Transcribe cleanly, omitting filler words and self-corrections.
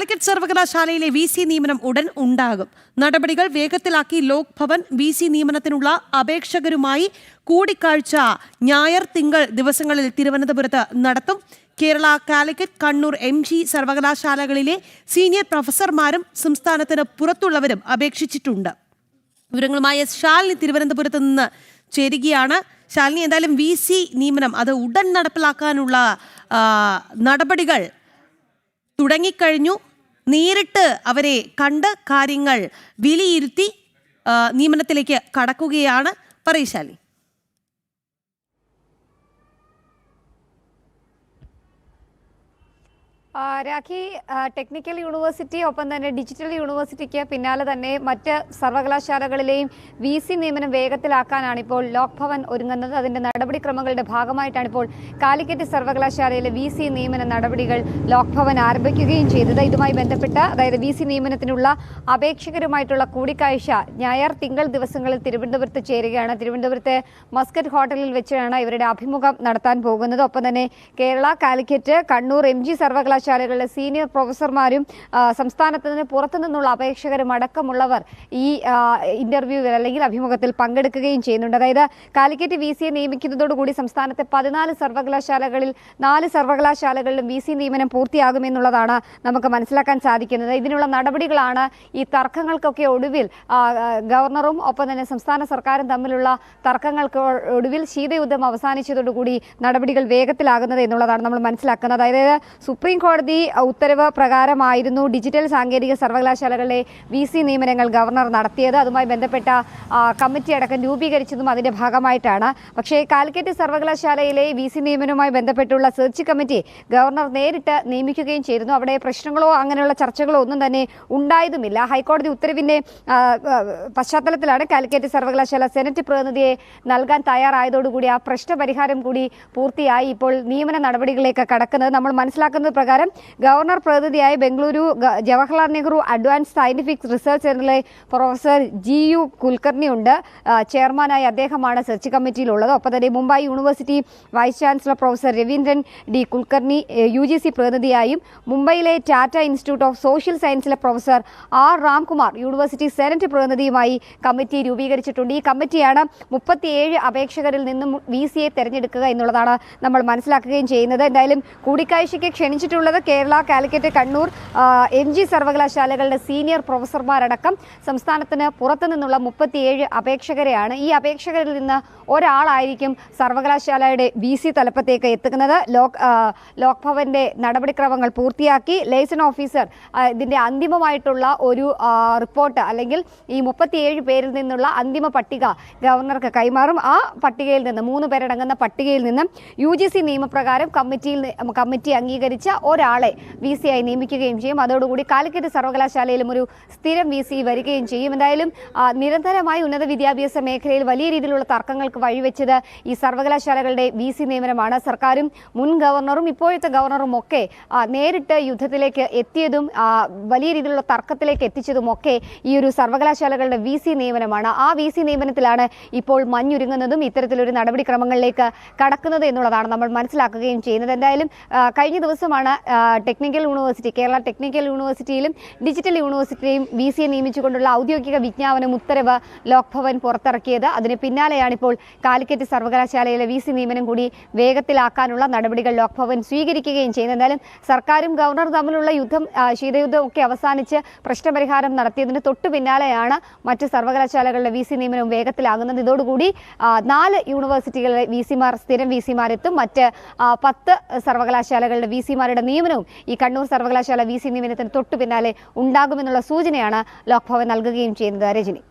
കാലിക്കറ്റ് സർവകലാശാലയിലെ VC നിയമനം ഉടൻ ഉണ്ടാകും. നടപടികൾ വേഗത്തിലാക്കി ലോക് ഭവൻ VC നിയമനത്തിനുള്ള അപേക്ഷകരുമായി കൂടിക്കാഴ്ച ഞായർ തിങ്കൾ ദിവസങ്ങളിൽ തിരുവനന്തപുരത്ത് നടത്തും. കേരള, കാലിക്കറ്റ്, കണ്ണൂർ, MG സർവകലാശാലകളിലെ സീനിയർ പ്രൊഫസർമാരും സംസ്ഥാനത്തിന് പുറത്തുള്ളവരും അപേക്ഷിച്ചിട്ടുണ്ട്. വിവരങ്ങളുമായി ശാലിനി തിരുവനന്തപുരത്ത് നിന്ന് ചേരുകയാണ്. ശാലിനി, എന്തായാലും VC നിയമനം അത് ഉടൻ നടപ്പിലാക്കാനുള്ള നടപടികൾ തുടങ്ങിക്കഴിഞ്ഞു. നേരിട്ട് അവരെ കണ്ട് കാര്യങ്ങൾ വിലയിരുത്തി നിയമനത്തിലേക്ക് കടക്കുകയാണ്. പറയൂ ശാലിനി. രാഖി, ടെക്നിക്കൽ യൂണിവേഴ്സിറ്റി ഒപ്പം തന്നെ ഡിജിറ്റൽ യൂണിവേഴ്സിറ്റിക്ക് പിന്നാലെ തന്നെ മറ്റ് സർവകലാശാലകളിലെയും VC നിയമനം വേഗത്തിലാക്കാനാണ് ഇപ്പോൾ ലോക് ഭവൻ ഒരുങ്ങുന്നത്. അതിന്റെ നടപടിക്രമങ്ങളുടെ ഭാഗമായിട്ടാണ് ഇപ്പോൾ കാലിക്കറ്റ് സർവകലാശാലയിലെ VC നിയമന നടപടികൾ ലോക് ഭവൻ ആരംഭിക്കുകയും ചെയ്തത്. ഇതുമായി ബന്ധപ്പെട്ട അതായത് VC നിയമനത്തിനുള്ള അപേക്ഷകരുമായിട്ടുള്ള കൂടിക്കാഴ്ച ഞായർ തിങ്കൾ ദിവസങ്ങളിൽ തിരുവനന്തപുരത്ത് ചേരുകയാണ്. തിരുവനന്തപുരത്തെ മസ്കറ്റ് ഹോട്ടലിൽ വെച്ചാണ് ഇവരുടെ അഭിമുഖം നടത്താൻ പോകുന്നത്. ഒപ്പം തന്നെ കേരള, കാലിക്കറ്റ്, കണ്ണൂർ, MG സർവകലാശാലകളിലെ സീനിയർ പ്രൊഫസർമാരും സംസ്ഥാനത്തിന് പുറത്തുനിന്നുള്ള അപേക്ഷകരും അടക്കമുള്ളവർ ഈ ഇന്റർവ്യൂവിൽ അല്ലെങ്കിൽ അഭിമുഖത്തിൽ പങ്കെടുക്കുകയും ചെയ്യുന്നുണ്ട്. അതായത് കാലിക്കറ്റ് VC നിയമിക്കുന്നതോടുകൂടി സംസ്ഥാനത്തെ 14 സർവകലാശാലകളിൽ 4 സർവകലാശാലകളിലും VC നിയമനം പൂർത്തിയാകുമെന്നുള്ളതാണ് നമുക്ക് മനസ്സിലാക്കാൻ സാധിക്കുന്നത്. ഇതിനുള്ള നടപടികളാണ് ഈ തർക്കങ്ങൾക്കൊക്കെ ഒടുവിൽ ഗവർണറും ഒപ്പം തന്നെ സംസ്ഥാന സർക്കാരും തമ്മിലുള്ള തർക്കങ്ങൾക്ക് ഒടുവിൽ ശീതയുദ്ധം അവസാനിച്ചതോടുകൂടി നടപടികൾ വേഗത്തിലാകുന്നത് എന്നുള്ളതാണ് നമ്മൾ മനസ്സിലാക്കുന്നത്. അതായത് സുപ്രീം കോടതി ഉത്തരവ് പ്രകാരമായിരുന്നു ഡിജിറ്റൽ സാങ്കേതിക സർവകലാശാലകളിലെ VC നിയമനങ്ങൾ ഗവർണർ നടത്തിയത്. അതുമായി ബന്ധപ്പെട്ട കമ്മിറ്റി അടക്കം രൂപീകരിച്ചതും അതിന്റെ ഭാഗമായിട്ടാണ്. പക്ഷേ കാലിക്കറ്റ് സർവകലാശാലയിലെ VC നിയമനവുമായി ബന്ധപ്പെട്ടുള്ള സെർച്ച് കമ്മിറ്റി ഗവർണർ നേരിട്ട് നിയമിക്കുകയും ചെയ്തിരുന്നു. അവിടെ പ്രശ്നങ്ങളോ അങ്ങനെയുള്ള ചർച്ചകളോ ഒന്നും തന്നെ ഉണ്ടായതുമില്ല. ഹൈക്കോടതി ഉത്തരവിന്റെ പശ്ചാത്തലത്തിലാണ് കാലിക്കറ്റ് സർവകലാശാല സെനറ്റ് പ്രതിനിധിയെ നൽകാൻ തയ്യാറായതോടുകൂടി ആ പ്രശ്നപരിഹാരം കൂടി പൂർത്തിയായി ഇപ്പോൾ നിയമന നടപടികളിലേക്ക് കടക്കുന്നത്. നമ്മൾ മനസ്സിലാക്കുന്നത് പ്രകാരം ഗവർണർ പ്രതിനിധിയായി Bengaluru Jawaharlal Nehru advance scientific research സെന്ററിലെ പ്രൊഫസർ GU കുൽക്കർണി ഉണ്ട്. ചെയർമാനായി അദ്ദേഹമാണ് സെർച്ച് കമ്മിറ്റിയിലുള്ളത്. ഒപ്പം തന്നെ Mumbai university vice chancellor professor Ravindran D Kulkarni UGC പ്രതിനിധിയായും മുംബൈയിലെ ടാറ്റ ഇൻസ്റ്റിറ്റ്യൂട്ട് ഓഫ് സോഷ്യൽ സയൻസിലെ professor R Ramkumar university senate പ്രതിനിധിയുമായി കമ്മിറ്റി രൂപീകരിച്ചിട്ടുണ്ട്. ഈ കമ്മിറ്റിയാണ് 37 അപേക്ഷകരിൽ നിന്നും VCയെ തെരഞ്ഞെടുക്കുക എന്നുള്ളതാണ് നമ്മൾ മനസ്സിലാക്കുകയും ചെയ്യുന്നത്. എന്തായാലും കൂടിക്കാഴ്ചയ്ക്ക് ക്ഷണിച്ചിട്ടുള്ളത് കേരള, കാലിക്കറ്റ്, കണ്ണൂർ, MG സർവകലാശാലകളുടെ സീനിയർ പ്രൊഫസർമാരടക്കം സംസ്ഥാനത്തിന് പുറത്തു നിന്നുള്ള 37 അപേക്ഷകരെയാണ്. ഈ അപേക്ഷകരിൽ നിന്ന് ഒരാളായിരിക്കും സർവകലാശാലയുടെ VC തലപ്പത്തേക്ക് എത്തുന്നത്. ലോക് ഭവന്റെ നടപടിക്രമങ്ങൾ പൂർത്തിയാക്കി ലൈസൺ ഓഫീസർ ഇതിന്റെ അന്തിമമായിട്ടുള്ള ഒരു റിപ്പോർട്ട് അല്ലെങ്കിൽ ഈ 37 പേരിൽ നിന്നുള്ള അന്തിമ പട്ടിക ഗവർണർക്ക് കൈമാറും. ആ പട്ടികയിൽ നിന്ന് 3 പേരടങ്ങുന്ന പട്ടികയിൽ നിന്നും UGC നിയമപ്രകാരം കമ്മിറ്റി അംഗീകരിച്ച ഒരാളെ VC ആയി നിയമിക്കുകയും ചെയ്യും. അതോടുകൂടി കാലിക്കറ്റ് സർവകലാശാലയിലും ഒരു സ്ഥിരം VC വരികയും ചെയ്യും. എന്തായാലും നിരന്തരമായി ഉന്നത വിദ്യാഭ്യാസ മേഖലയിൽ വലിയ രീതിയിലുള്ള തർക്കങ്ങൾക്ക് വഴിവെച്ചത് ഈ സർവകലാശാലകളുടെ VC നിയമനമാണ്. സർക്കാരും മുൻ ഗവർണറും ഇപ്പോഴത്തെ ഗവർണറും ഒക്കെ നേരിട്ട് യുദ്ധത്തിലേക്ക് എത്തിയതും വലിയ രീതിയിലുള്ള തർക്കത്തിലേക്ക് എത്തിച്ചതുമൊക്കെ ഈ ഒരു സർവകലാശാലകളുടെ VC നിയമനമാണ്. ആ VC നിയമനത്തിലാണ് ഇപ്പോൾ മഞ്ഞുരുങ്ങുന്നതും ഇത്തരത്തിലൊരു നടപടിക്രമങ്ങളിലേക്ക് കടക്കുന്നത് എന്നുള്ളതാണ് നമ്മൾ മനസ്സിലാക്കുകയും ചെയ്യുന്നത്. എന്തായാലും കഴിഞ്ഞ ദിവസമാണ് ടെക്നിക്കൽ യൂണിവേഴ്സിറ്റി, കേരള ടെക്നിക്കൽ യൂണിവേഴ്സിറ്റിയിലും ഡിജിറ്റൽ യൂണിവേഴ്സിറ്റിയും VCയെ നിയമിച്ചുകൊണ്ടുള്ള ഔദ്യോഗിക വിജ്ഞാപനം ഉത്തരവ് ലോക് ഭവൻ പുറത്തിറക്കിയത്. അതിന് പിന്നാലെയാണ് ഇപ്പോൾ കാലിക്കറ്റ് സർവകലാശാലയിലെ VC നിയമനം കൂടി വേഗത്തിലാക്കാനുള്ള നടപടികൾ ലോക് ഭവൻ സ്വീകരിക്കുകയും ചെയ്യുന്നത്. എന്തായാലും സർക്കാരും ഗവർണറും തമ്മിലുള്ള ശീതയുദ്ധം ഒക്കെ അവസാനിച്ച് പ്രശ്നപരിഹാരം നടത്തിയതിന് തൊട്ടു പിന്നാലെയാണ് മറ്റ് സർവകലാശാലകളുടെ VC നിയമനവും വേഗത്തിലാകുന്നത്. ഇതോടുകൂടി 4 യൂണിവേഴ്സിറ്റികളിലെ VCമാർ സ്ഥിരം VCമാരെത്തും. മറ്റ് 10 സർവകലാശാലകളുടെ VCമാരുടെ നിയമനവും ഈ കണ്ണൂർ സർവകലാശാല VC നിയമനത്തിന് തൊട്ടു പിന്നാലെ ഉണ്ടാകുമെന്നുള്ള സൂചനയാണ് ലോക് ഭവൻ നൽകുകയും ചെയ്യുന്നത്. രജനി.